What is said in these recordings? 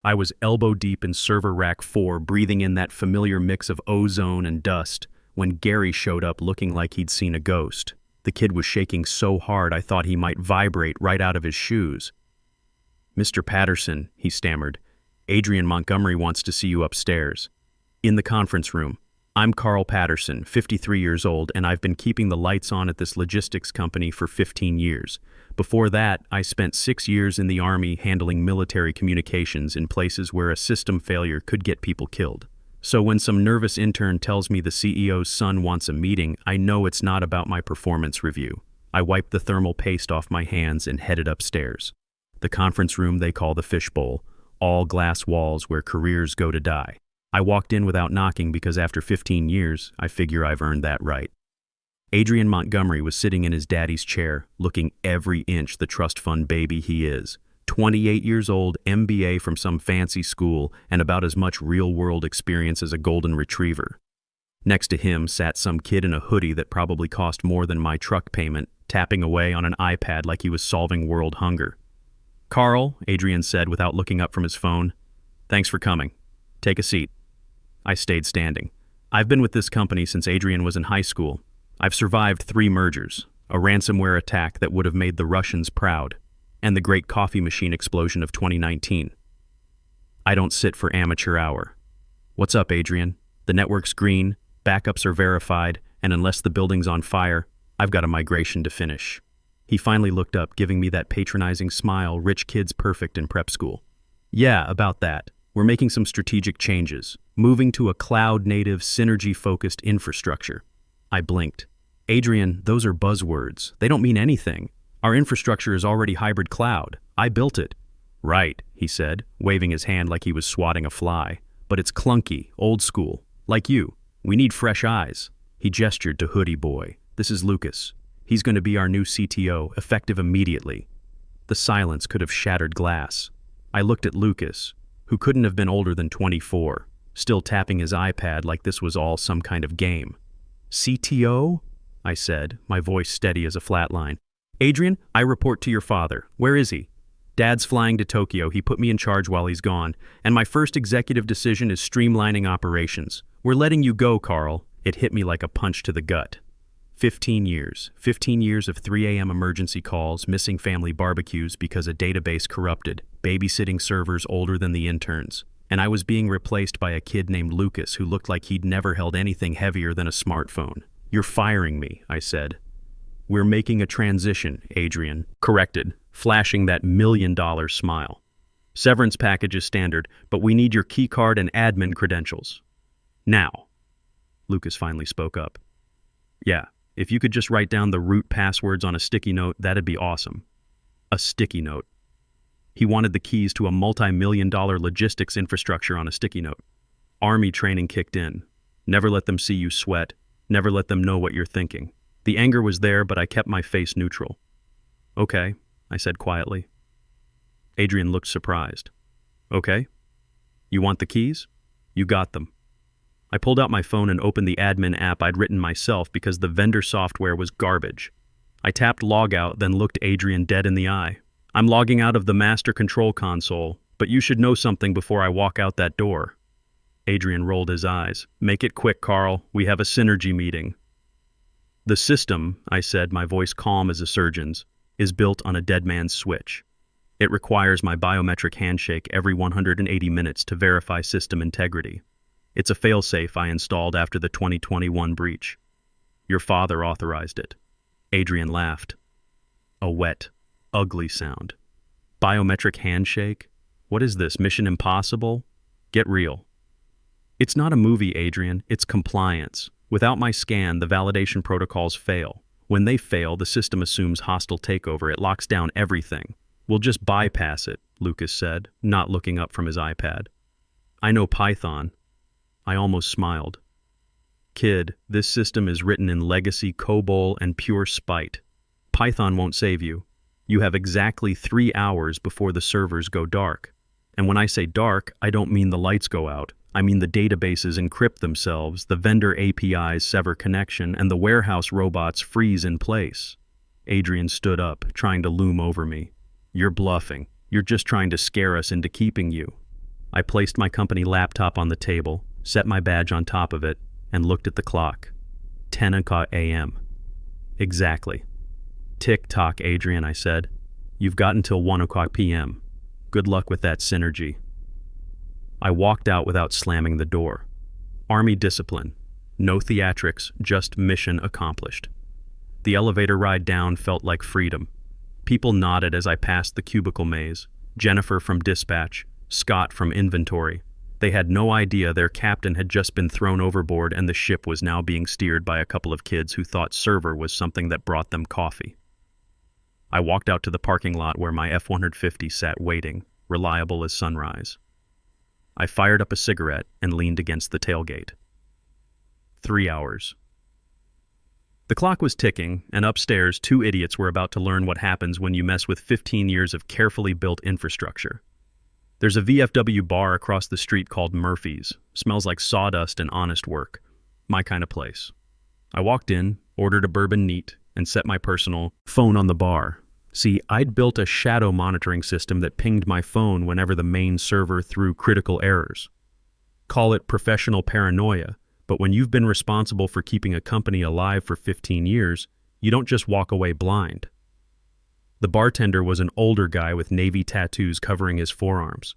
I was elbow deep in server rack 4, breathing in that familiar mix of ozone and dust, when Gary showed up looking like he'd seen a ghost. The kid was shaking so hard I thought he might vibrate right out of his shoes. "Mr. Patterson," he stammered, "Adrian Montgomery wants to see you upstairs." "In the conference room. I'm Carl Patterson, 53 years old, and I've been keeping the lights on at this logistics company for 15 years. Before that, I spent 6 years in the Army handling military communications in places where a system failure could get people killed. So when some nervous intern tells me the CEO's son wants a meeting, I know it's not about my performance review." I wiped the thermal paste off my hands and headed upstairs. The conference room they call the fishbowl, all glass walls where careers go to die. I walked in without knocking because after 15 years, I figure I've earned that right. Adrian Montgomery was sitting in his daddy's chair, looking every inch the trust fund baby he is. 28 years old, MBA from some fancy school, and about as much real-world experience as a golden retriever. Next to him sat some kid in a hoodie that probably cost more than my truck payment, tapping away on an iPad like he was solving world hunger. "Carl," Adrian said without looking up from his phone, "thanks for coming. Take a seat." I stayed standing. I've been with this company since Adrian was in high school. I've survived 3 mergers, a ransomware attack that would have made the Russians proud, and the great coffee machine explosion of 2019. I don't sit for amateur hour. "What's up, Adrian? The network's green, backups are verified, and unless the building's on fire, I've got a migration to finish." He finally looked up, giving me that patronizing smile rich kids perfect in prep school. "Yeah, about that. We're making some strategic changes, moving to a cloud-native, synergy-focused infrastructure." I blinked. "Adrian, those are buzzwords. They don't mean anything. Our infrastructure is already hybrid cloud. I built it." "Right," he said, waving his hand like he was swatting a fly. "But it's clunky, old school, like you. We need fresh eyes." He gestured to Hoodie Boy. "This is Lucas. He's going to be our new CTO, effective immediately." The silence could have shattered glass. I looked at Lucas, who couldn't have been older than 24, still tapping his iPad like this was all some kind of game. "CTO?" I said, my voice steady as a flat line. "Adrian, I report to your father. Where is he?" "Dad's flying to Tokyo. He put me in charge while he's gone, and my first executive decision is streamlining operations. We're letting you go, Carl." It hit me like a punch to the gut. 15 years. 15 years of 3 a.m. emergency calls, missing family barbecues because a database corrupted, babysitting servers older than the interns. And I was being replaced by a kid named Lucas who looked like he'd never held anything heavier than a smartphone. "You're firing me," I said. "We're making a transition," Adrian corrected, flashing that $1 million smile. "Severance package is standard, but we need your keycard and admin credentials. Now." Lucas finally spoke up. "Yeah. If you could just write down the root passwords on a sticky note, that'd be awesome." A sticky note. He wanted the keys to a multi-million-dollar logistics infrastructure on a sticky note. Army training kicked in. Never let them see you sweat. Never let them know what you're thinking. The anger was there, but I kept my face neutral. "Okay," I said quietly. Adrian looked surprised. "Okay. You want the keys? You got them." I pulled out my phone and opened the admin app I'd written myself because the vendor software was garbage. I tapped logout, then looked Adrian dead in the eye. "I'm logging out of the master control console, but you should know something before I walk out that door." Adrian rolled his eyes. "Make it quick, Carl. We have a synergy meeting." "The system," I said, my voice calm as a surgeon's, "is built on a dead man's switch. It requires my biometric handshake every 180 minutes to verify system integrity. It's a failsafe I installed after the 2021 breach. Your father authorized it." Adrian laughed. A wet, ugly sound. "Biometric handshake? What is this, Mission Impossible? Get real." "It's not a movie, Adrian. It's compliance. Without my scan, the validation protocols fail. When they fail, the system assumes hostile takeover. It locks down everything. We'll just bypass it," Lucas said, not looking up from his iPad. "I know Python." I almost smiled. "Kid, this system is written in legacy COBOL and pure spite. Python won't save you. You have exactly 3 hours before the servers go dark. And when I say dark, I don't mean the lights go out. I mean the databases encrypt themselves, the vendor APIs sever connection, and the warehouse robots freeze in place." Adrian stood up, trying to loom over me. "You're bluffing. You're just trying to scare us into keeping you." I placed my company laptop on the table, set my badge on top of it, and looked at the clock. 10 o'clock a.m. Exactly. Tick-tock, Adrian, I said. You've got until 1 o'clock p.m. Good luck with that synergy. I walked out without slamming the door. Army discipline. No theatrics, just mission accomplished. The elevator ride down felt like freedom. People nodded as I passed the cubicle maze. Jennifer from dispatch, Scott from inventory. They had no idea their captain had just been thrown overboard and the ship was now being steered by a couple of kids who thought server was something that brought them coffee. I walked out to the parking lot where my F-150 sat waiting, reliable as sunrise. I fired up a cigarette and leaned against the tailgate. 3 hours. The clock was ticking, and upstairs 2 idiots were about to learn what happens when you mess with 15 years of carefully built infrastructure. There's a VFW bar across the street called Murphy's. Smells like sawdust and honest work. My kind of place. I walked in, ordered a bourbon neat, and set my personal phone on the bar. See, I'd built a shadow monitoring system that pinged my phone whenever the main server threw critical errors. Call it professional paranoia, but when you've been responsible for keeping a company alive for 15 years, you don't just walk away blind. The bartender was an older guy with navy tattoos covering his forearms.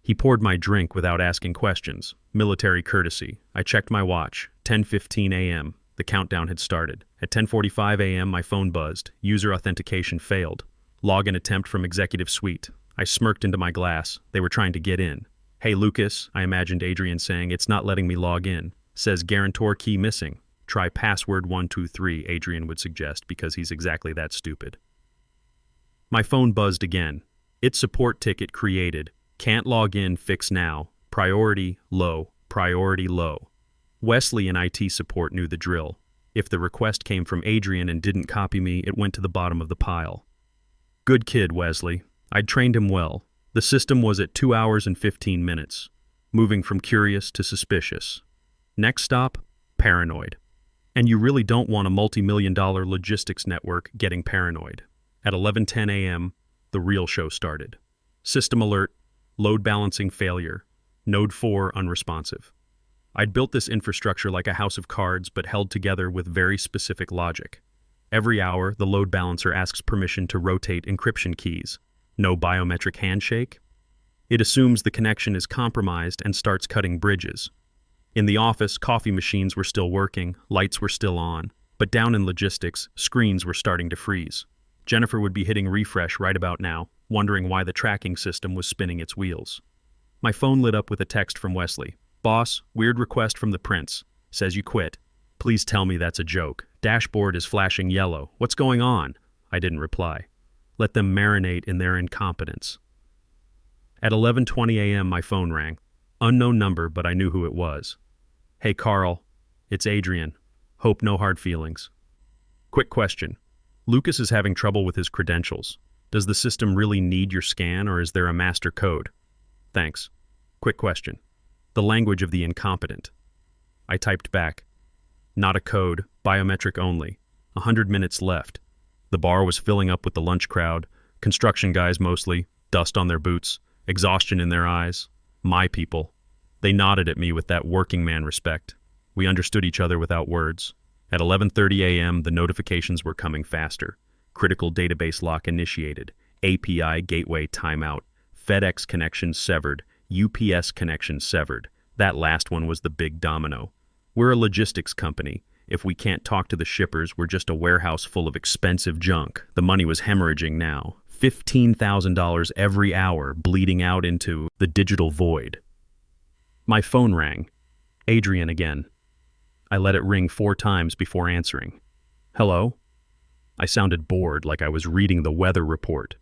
He poured my drink without asking questions. Military courtesy. I checked my watch. 10:15 a.m. The countdown had started. At 10:45 a.m. my phone buzzed. User authentication failed. Login attempt from executive suite. I smirked into my glass. They were trying to get in. Hey Lucas, I imagined Adrian saying, it's not letting me log in. Says guarantor key missing. Try password 123, Adrian would suggest, because he's exactly that stupid. My phone buzzed again. It's support ticket created. Can't log in, fix now. Priority low. Priority low. Wesley in IT support knew the drill. If the request came from Adrian and didn't copy me, it went to the bottom of the pile. Good kid, Wesley. I'd trained him well. The system was at 2 hours and 15 minutes, moving from curious to suspicious. Next stop, paranoid. And you really don't want a multi-million-dollar logistics network getting paranoid. At 11:10 a.m., the real show started. System alert, load balancing failure, node 4 unresponsive. I'd built this infrastructure like a house of cards, but held together with very specific logic. Every hour, the load balancer asks permission to rotate encryption keys. No biometric handshake. It assumes the connection is compromised and starts cutting bridges. In the office, coffee machines were still working, lights were still on, but down in logistics, screens were starting to freeze. Jennifer would be hitting refresh right about now, wondering why the tracking system was spinning its wheels. My phone lit up with a text from Wesley. Boss, weird request from the prince. Says you quit. Please tell me that's a joke. Dashboard is flashing yellow. What's going on? I didn't reply. Let them marinate in their incompetence. At 11:20 a.m. my phone rang. Unknown number, but I knew who it was. Hey Carl, it's Adrian. Hope no hard feelings. Quick question. Lucas is having trouble with his credentials. Does the system really need your scan, or is there a master code? Thanks. Quick question. The language of the incompetent. I typed back. Not a code, biometric only. 100 minutes left. The bar was filling up with the lunch crowd, construction guys mostly, dust on their boots, exhaustion in their eyes. My people. They nodded at me with that working man respect. We understood each other without words. At 11:30 a.m., the notifications were coming faster. Critical database lock initiated. API gateway timeout. FedEx connection severed. UPS connection severed. That last one was the big domino. We're a logistics company. If we can't talk to the shippers, we're just a warehouse full of expensive junk. The money was hemorrhaging now. $15,000 every hour, bleeding out into the digital void. My phone rang. Adrian again. I let it ring 4 times before answering. Hello? I sounded bored, like I was reading the weather report.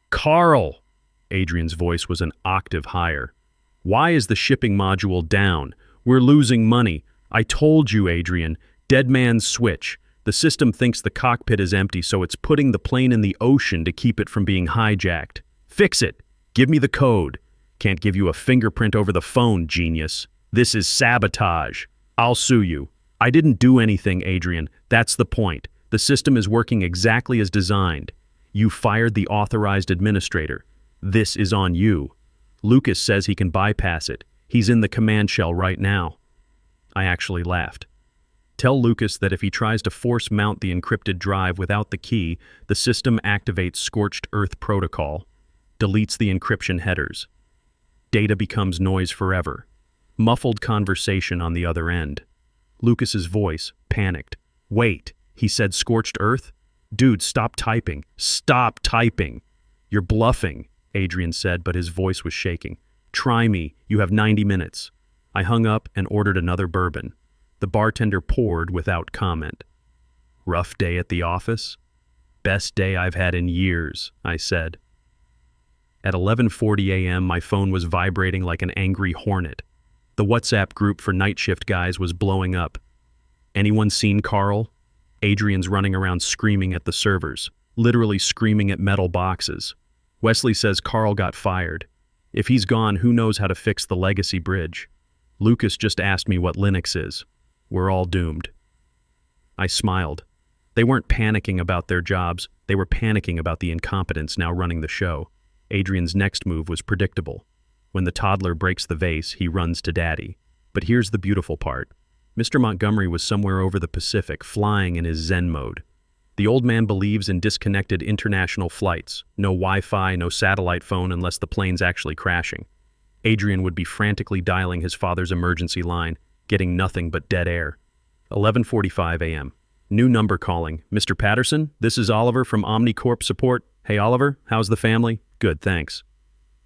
Carl! Adrian's voice was an octave higher. Why is the shipping module down? We're losing money. I told you, Adrian. Dead man's switch. The system thinks the cockpit is empty, so it's putting the plane in the ocean to keep it from being hijacked. Fix it. Give me the code. Can't give you a fingerprint over the phone, genius. This is sabotage. I'll sue you. I didn't do anything, Adrian. That's the point. The system is working exactly as designed. You fired the authorized administrator. This is on you. Lucas says he can bypass it. He's in the command shell right now. I actually laughed. Tell Lucas that if he tries to force mount the encrypted drive without the key, the system activates Scorched Earth Protocol, deletes the encryption headers. Data becomes noise forever. Muffled conversation on the other end. Lucas's voice, panicked. Wait, he said Scorched Earth? Dude, stop typing. Stop typing. You're bluffing, Adrian said, but his voice was shaking. Try me. You have 90 minutes. I hung up and ordered another bourbon. The bartender poured without comment. Rough day at the office? Best day I've had in years, I said. At 11:40 a.m., my phone was vibrating like an angry hornet. The WhatsApp group for night shift guys was blowing up. Anyone seen Carl? Adrian's running around screaming at the servers, literally screaming at metal boxes. Wesley says Carl got fired. If he's gone, who knows how to fix the legacy bridge? Lucas just asked me what Linux is. We're all doomed. I smiled. They weren't panicking about their jobs, they were panicking about the incompetence now running the show. Adrian's next move was predictable. When the toddler breaks the vase, he runs to Daddy. But here's the beautiful part. Mr. Montgomery was somewhere over the Pacific, flying in his Zen mode. The old man believes in disconnected international flights. No Wi-Fi, no satellite phone unless the plane's actually crashing. Adrian would be frantically dialing his father's emergency line, getting nothing but dead air. 11:45 a.m. New number calling. Mr. Patterson, this is Oliver from OmniCorp Support. Hey Oliver, how's the family? Good, thanks.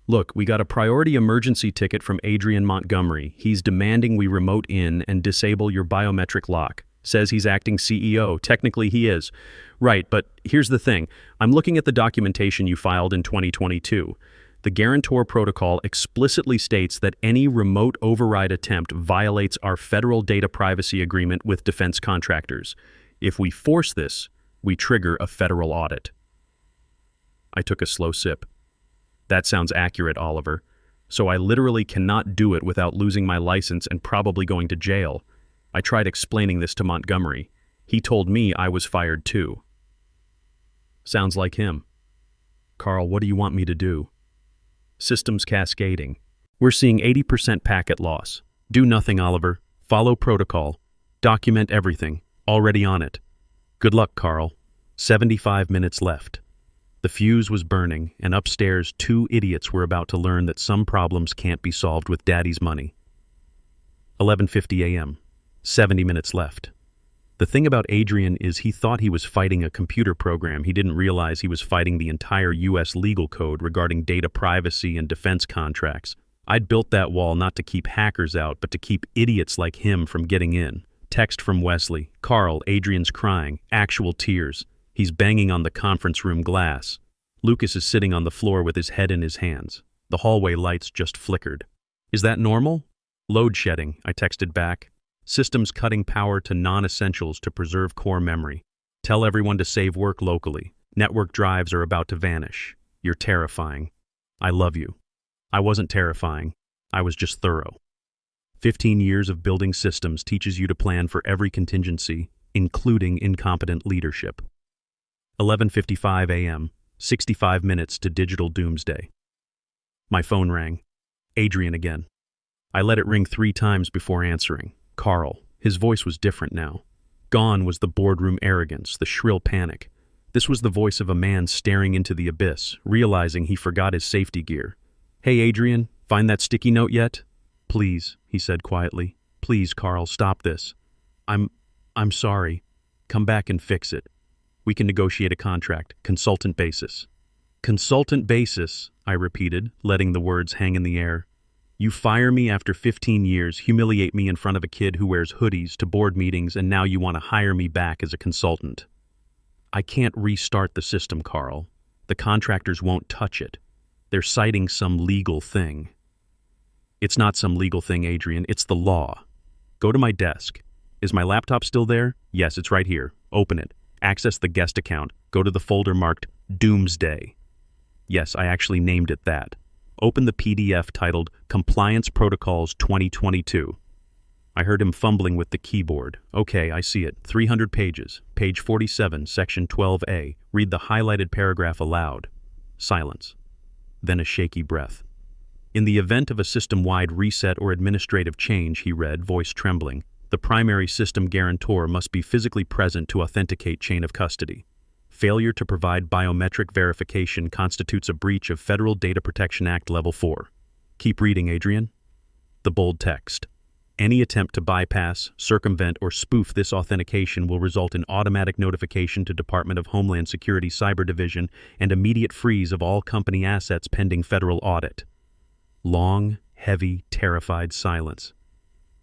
Look, we got a priority emergency ticket from Adrian Montgomery. He's demanding we remote in and disable your biometric lock. Says he's acting CEO. Technically he is. Right, but here's the thing. I'm looking at the documentation you filed in 2022. The guarantor protocol explicitly states that any remote override attempt violates our federal data privacy agreement with defense contractors. If we force this, we trigger a federal audit. I took a slow sip. That sounds accurate, Oliver. So I literally cannot do it without losing my license and probably going to jail. I tried explaining this to Montgomery. He told me I was fired too. Sounds like him. Carl, what do you want me to do? Systems cascading. We're seeing 80% packet loss. Do nothing, Oliver. Follow protocol. Document everything. Already on it. Good luck, Carl. 75 minutes left. The fuse was burning, and upstairs 2 idiots were about to learn that some problems can't be solved with Daddy's money. 11:50 a.m. 70 minutes left. The thing about Adrian is he thought he was fighting a computer program. He didn't realize he was fighting the entire U.S. legal code regarding data privacy and defense contracts. I'd built that wall not to keep hackers out, but to keep idiots like him from getting in. Text from Wesley. Carl, Adrian's crying. Actual tears. He's banging on the conference room glass. Lucas is sitting on the floor with his head in his hands. The hallway lights just flickered. Is that normal? Load shedding, I texted back. Systems cutting power to non-essentials to preserve core memory. Tell everyone to save work locally. Network drives are about to vanish. You're terrifying. I love you. I wasn't terrifying. I was just thorough. 15 years of building systems teaches you to plan for every contingency, including incompetent leadership. 11:55 a.m. 65 minutes to digital doomsday. My phone rang. Adrian again. I let it ring 3 times before answering. Carl. His voice was different now. Gone was the boardroom arrogance, the shrill panic. This was the voice of a man staring into the abyss, realizing he forgot his safety gear. Hey, Adrian, find that sticky note yet? Please, he said quietly. Please, Carl, stop this. I'm sorry. Come back and fix it. We can negotiate a contract, consultant basis. Consultant basis, I repeated, letting the words hang in the air. You fire me after 15 years, humiliate me in front of a kid who wears hoodies to board meetings, and now you want to hire me back as a consultant. I can't restart the system, Carl. The contractors won't touch it. They're citing some legal thing. It's not some legal thing, Adrian. It's the law. Go to my desk. Is my laptop still there? Yes, it's right here. Open it. Access the guest account. Go to the folder marked Doomsday. Yes, I actually named it that. Open the PDF titled Compliance Protocols 2022. I heard him fumbling with the keyboard. Okay, I see it. 300 pages. Page 47, section 12A. Read the highlighted paragraph aloud. Silence. Then a shaky breath. In the event of a system-wide reset or administrative change, he read, voice trembling, the primary system guarantor must be physically present to authenticate chain of custody. Failure to provide biometric verification constitutes a breach of Federal Data Protection Act Level 4. Keep reading, Adrian. The bold text. Any attempt to bypass, circumvent, or spoof this authentication will result in automatic notification to Department of Homeland Security Cyber Division and immediate freeze of all company assets pending federal audit. Long, heavy, terrified silence.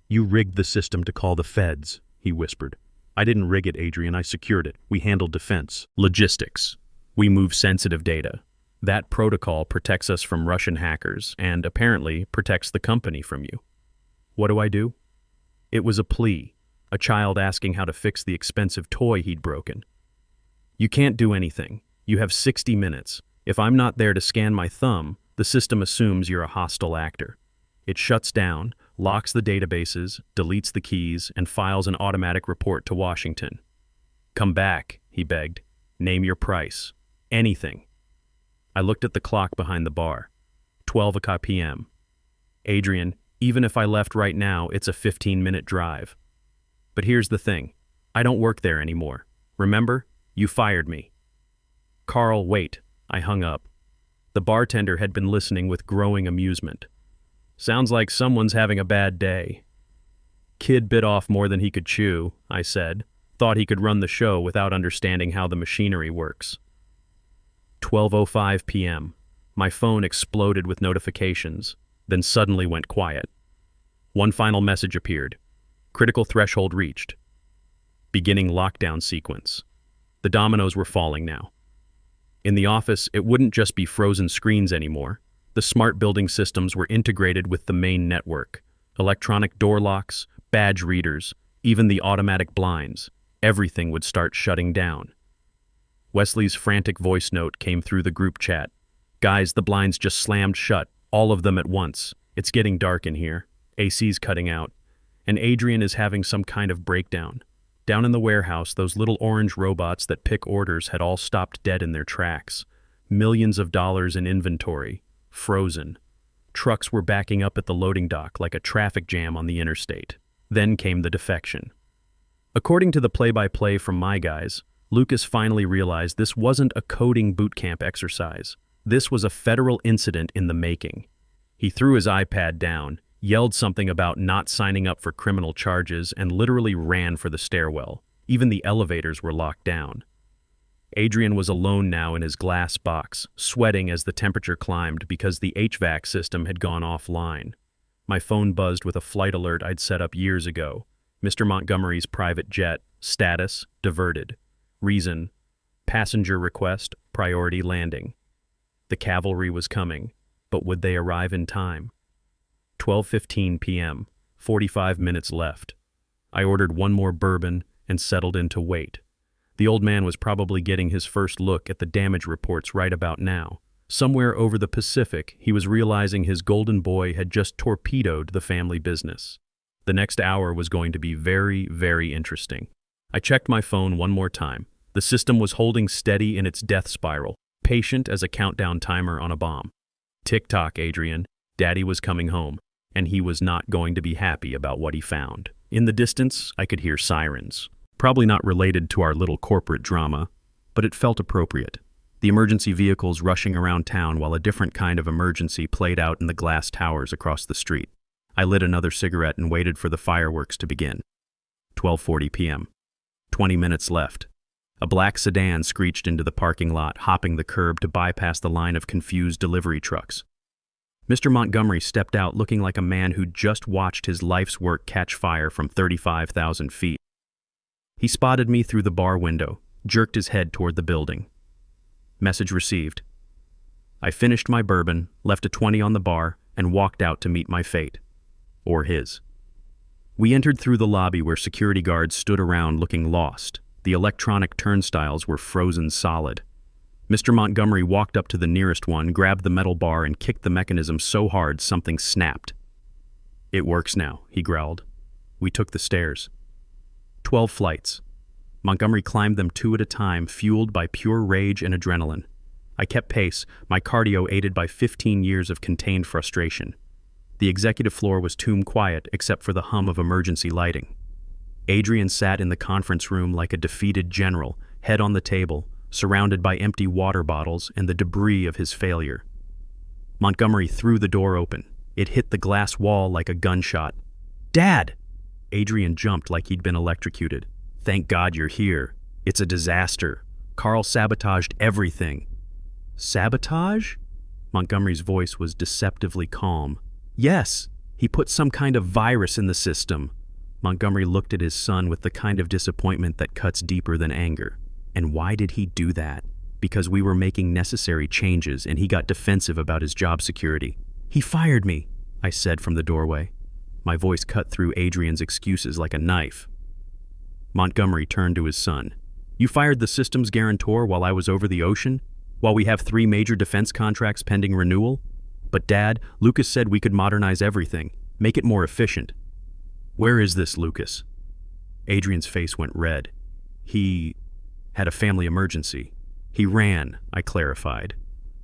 You rigged the system to call the feds, he whispered. I didn't rig it, Adrian. I secured it. We handled defense. Logistics. We move sensitive data. That protocol protects us from Russian hackers and, apparently, protects the company from you. What do I do? It was a plea, a child asking how to fix the expensive toy he'd broken. You can't do anything. You have 60 minutes. If I'm not there to scan my thumb, the system assumes you're a hostile actor. It shuts down, locks the databases, deletes the keys, and files an automatic report to Washington. Come back, he begged. Name your price. Anything. I looked at the clock behind the bar. 12 o'clock p.m. Adrian, even if I left right now, it's a 15-minute drive. But here's the thing. I don't work there anymore. Remember? You fired me. Carl, wait. I hung up. The bartender had been listening with growing amusement. Sounds like someone's having a bad day. Kid bit off more than he could chew, I said. Thought he could run the show without understanding how the machinery works. 12:05 p.m. My phone exploded with notifications, then suddenly went quiet. One final message appeared. Critical threshold reached. Beginning lockdown sequence. The dominoes were falling now. In the office, it wouldn't just be frozen screens anymore. The smart building systems were integrated with the main network. Electronic door locks, badge readers, even the automatic blinds. Everything would start shutting down. Wesley's frantic voice note came through the group chat. Guys, the blinds just slammed shut, all of them at once. It's getting dark in here. AC's cutting out. And Adrian is having some kind of breakdown. Down in the warehouse, those little orange robots that pick orders had all stopped dead in their tracks. Millions of dollars in inventory. Frozen. Trucks were backing up at the loading dock like a traffic jam on the interstate. Then came the defection. According to the play-by-play from my guys, Lucas finally realized this wasn't a coding boot camp exercise. This was a federal incident in the making. He threw his iPad down, yelled something about not signing up for criminal charges, and literally ran for the stairwell. Even the elevators were locked down. Adrian was alone now in his glass box, sweating as the temperature climbed because the HVAC system had gone offline. My phone buzzed with a flight alert I'd set up years ago. Mr. Montgomery's private jet, status, diverted. Reason, passenger request, priority landing. The cavalry was coming, but would they arrive in time? 12:15 p.m., 45 minutes left. I ordered one more bourbon and settled in to wait. The old man was probably getting his first look at the damage reports right about now. Somewhere over the Pacific, he was realizing his golden boy had just torpedoed the family business. The next hour was going to be very, very interesting. I checked my phone one more time. The system was holding steady in its death spiral, patient as a countdown timer on a bomb. Tick-tock, Adrian. Daddy was coming home, and he was not going to be happy about what he found. In the distance, I could hear sirens. Probably not related to our little corporate drama, but it felt appropriate. The emergency vehicles rushing around town while a different kind of emergency played out in the glass towers across the street. I lit another cigarette and waited for the fireworks to begin. 12:40 p.m. 20 minutes left. A black sedan screeched into the parking lot, hopping the curb to bypass the line of confused delivery trucks. Mr. Montgomery stepped out looking like a man who'd just watched his life's work catch fire from 35,000 feet. He spotted me through the bar window, jerked his head toward the building. Message received. I finished my bourbon, left a 20 on the bar, and walked out to meet my fate. Or his. We entered through the lobby where security guards stood around looking lost. The electronic turnstiles were frozen solid. Mr. Montgomery walked up to the nearest one, grabbed the metal bar, and kicked the mechanism so hard something snapped. It works now, he growled. We took the stairs. 12 flights. Montgomery climbed them 2 at a time, fueled by pure rage and adrenaline. I kept pace, my cardio aided by 15 years of contained frustration. The executive floor was tomb quiet except for the hum of emergency lighting. Adrian sat in the conference room like a defeated general, head on the table, surrounded by empty water bottles and the debris of his failure. Montgomery threw the door open. It hit the glass wall like a gunshot. "Dad!" Adrian jumped like he'd been electrocuted. "Thank God you're here. It's a disaster. Carl sabotaged everything." "Sabotage?" Montgomery's voice was deceptively calm. "Yes, he put some kind of virus in the system." Montgomery looked at his son with the kind of disappointment that cuts deeper than anger. "And why did he do that?" "Because we were making necessary changes and he got defensive about his job security." "He fired me," I said from the doorway. My voice cut through Adrian's excuses like a knife. Montgomery turned to his son. "You fired the systems guarantor while I was over the ocean? While we have 3 major defense contracts pending renewal? But Dad, Lucas said we could modernize everything, make it more efficient." "Where is this Lucas?" Adrian's face went red. "He had a family emergency. He ran," I clarified.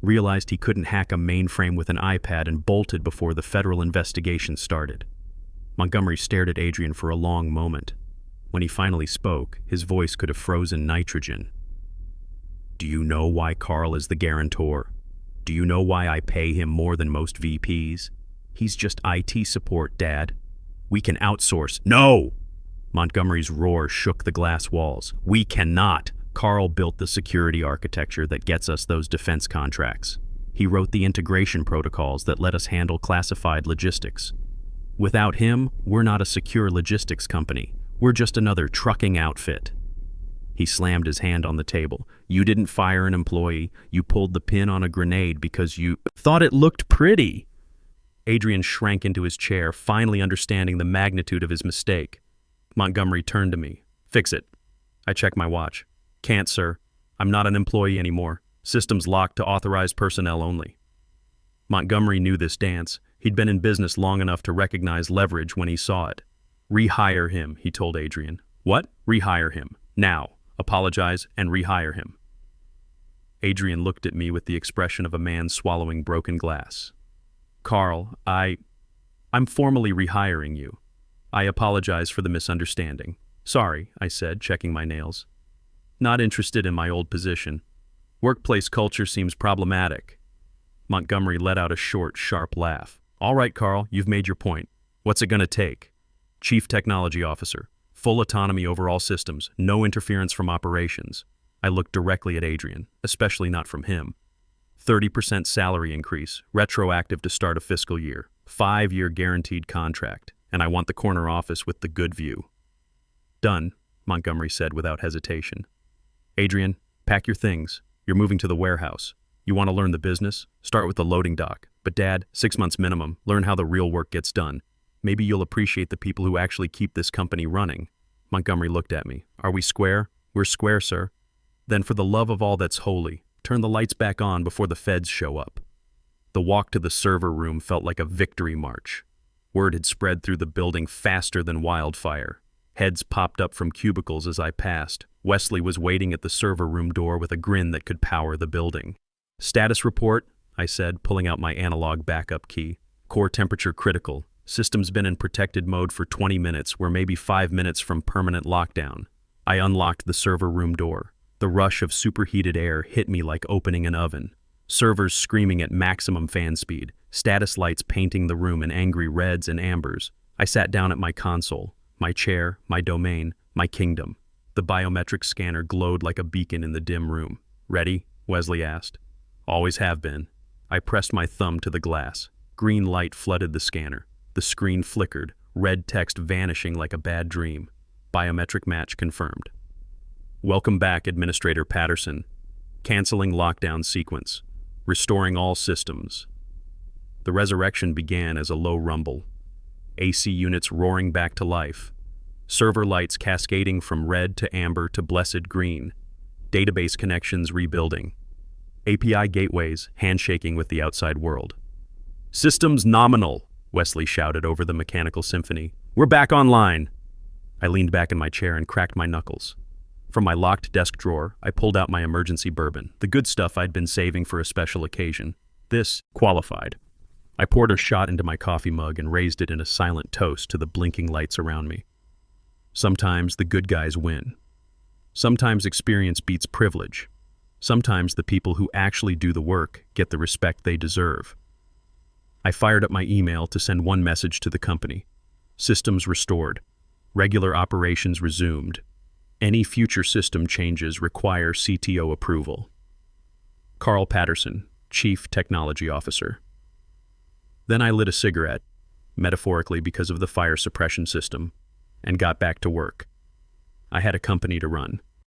Realized he couldn't hack a mainframe with an iPad and bolted before the federal investigation started. Montgomery stared at Adrian for a long moment. When he finally spoke, his voice could have frozen nitrogen. "Do you know why Carl is the guarantor? Do you know why I pay him more than most VPs? He's just IT support, Dad. We can outsource." "No!" Montgomery's roar shook the glass walls. "We cannot. Carl built the security architecture that gets us those defense contracts. He wrote the integration protocols that let us handle classified logistics. Without him, we're not a secure logistics company. We're just another trucking outfit." He slammed his hand on the table. "You didn't fire an employee. You pulled the pin on a grenade because you thought it looked pretty." Adrian shrank into his chair, finally understanding the magnitude of his mistake. Montgomery turned to me. "Fix it." I checked my watch. "Can't, sir. I'm not an employee anymore. Systems locked to authorized personnel only." Montgomery knew this dance. He'd been in business long enough to recognize leverage when he saw it. "Rehire him," he told Adrian. "What?" "Rehire him. Now. Apologize and rehire him." Adrian looked at me with the expression of a man swallowing broken glass. "Carl, I'm formally rehiring you. I apologize for the misunderstanding." "Sorry," I said, checking my nails. "Not interested in my old position. Workplace culture seems problematic." Montgomery let out a short, sharp laugh. "All right, Carl, you've made your point. What's it gonna take?" "Chief Technology Officer. Full autonomy over all systems. No interference from operations." I looked directly at Adrian, especially not from him. 30% salary increase, retroactive to start a fiscal year. 5-year guaranteed contract. And I want the corner office with the good view. "Done," Montgomery said without hesitation. "Adrian, pack your things. You're moving to the warehouse. You want to learn the business? Start with the loading dock. But Dad, 6 months minimum. Learn how the real work gets done. Maybe you'll appreciate the people who actually keep this company running." Montgomery looked at me. "Are we square?" "We're square, sir." "Then for the love of all that's holy, turn the lights back on before the feds show up." The walk to the server room felt like a victory march. Word had spread through the building faster than wildfire. Heads popped up from cubicles as I passed. Wesley was waiting at the server room door with a grin that could power the building. "Status report," I said, pulling out my analog backup key. "Core temperature critical. System's been in protected mode for 20 minutes. We're maybe 5 minutes from permanent lockdown." I unlocked the server room door. The rush of superheated air hit me like opening an oven. Servers screaming at maximum fan speed. Status lights painting the room in angry reds and ambers. I sat down at my console. My chair, my domain, my kingdom. The biometric scanner glowed like a beacon in the dim room. "Ready?" Wesley asked. "Always have been." I pressed my thumb to the glass. Green light flooded the scanner. The screen flickered, red text vanishing like a bad dream. Biometric match confirmed. "Welcome back, Administrator Patterson. Canceling lockdown sequence. Restoring all systems." The resurrection began as a low rumble. AC units roaring back to life. Server lights cascading from red to amber to blessed green. Database connections rebuilding. API gateways handshaking with the outside world. "Systems nominal," Wesley shouted over the mechanical symphony. "We're back online." I leaned back in my chair and cracked my knuckles. From my locked desk drawer, I pulled out my emergency bourbon, the good stuff I'd been saving for a special occasion. This qualified. I poured a shot into my coffee mug and raised it in a silent toast to the blinking lights around me. Sometimes the good guys win. Sometimes experience beats privilege. Sometimes the people who actually do the work get the respect they deserve. I fired up my email to send one message to the company. Systems restored. Regular operations resumed. Any future system changes require CTO approval. Carl Patterson, Chief Technology Officer. Then I lit a cigarette, metaphorically because of the fire suppression system, and got back to work. I had a company to run.